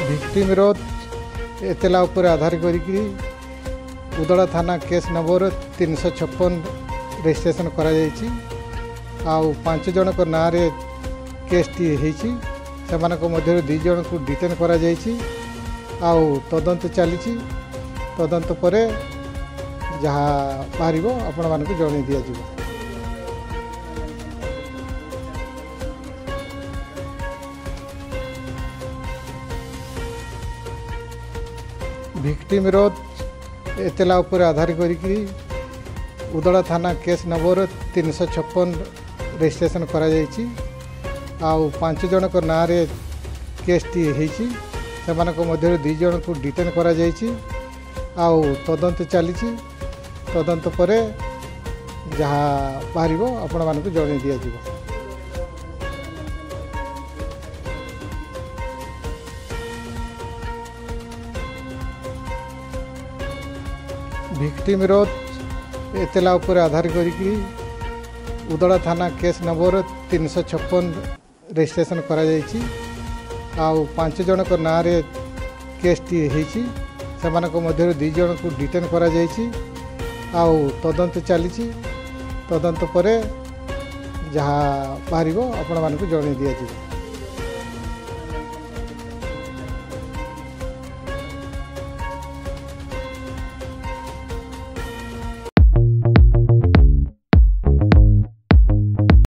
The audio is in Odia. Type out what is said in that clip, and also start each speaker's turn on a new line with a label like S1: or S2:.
S1: ଭିକ୍ଟିମ୍ର ଏତଲା ଉପରେ ଆଧାର କରିକି ଉଦଳା ଥାନା କେସ୍ ନମ୍ବର 356 ରେଜିଷ୍ଟ୍ରେସନ୍ କରାଯାଇଛି। ଆଉ 5 ଜଣଙ୍କ ନାଁରେ କେସ୍ଟି ହେଇଛି। ସେମାନଙ୍କ ମଧ୍ୟରୁ 2 ଜଣଙ୍କୁ ଡିଟେନ୍ କରାଯାଇଛି। ଆଉ ତଦନ୍ତ ଚାଲିଛି। ତଦନ୍ତ ପରେ ଯାହା ବାହାରିବ ଆପଣମାନଙ୍କୁ ଜଣାଇ ଦିଆଯିବ। ଭିକ୍ଟିମ୍ର ଏତଲା ଉପରେ ଆଧାର କରିକି ଉଦଳା ଥାନା କେସ୍ ନମ୍ବର 356 ରେଜିଷ୍ଟ୍ରେସନ୍ କରାଯାଇଛି। ଆଉ 5 ଜଣଙ୍କ ନାଁରେ କେସ୍ଟି ହେଇଛି। ସେମାନଙ୍କ ମଧ୍ୟରୁ 2 ଜଣଙ୍କୁ ଡିଟେନ୍ କରାଯାଇଛି। ଆଉ ତଦନ୍ତ ଚାଲିଛି। ତଦନ୍ତ ପରେ ଯାହା ବାହାରିବ ଆପଣମାନଙ୍କୁ ଜଣାଇ ଦିଆଯିବ। ଭିକ୍ଟିମ୍ର ଏତଲା ଉପରେ ଆଧାର କରିକି ଉଦଳା ଥାନା କେସ୍ ନମ୍ବର 356 ରେଜିଷ୍ଟ୍ରେସନ୍ କରାଯାଇଛି। ଆଉ 5 ଜଣଙ୍କ ନାଁରେ କେସ୍ଟି ହେଇଛି। ସେମାନଙ୍କ ମଧ୍ୟରୁ 2 ଜଣଙ୍କୁ ଡିଟେନ୍ କରାଯାଇଛି। ଆଉ ତଦନ୍ତ ଚାଲିଛି। ତଦନ୍ତ ପରେ ଯାହା ବାହାରିବ ଆପଣମାନଙ୍କୁ ଜଣାଇ ଦିଆଯିବ।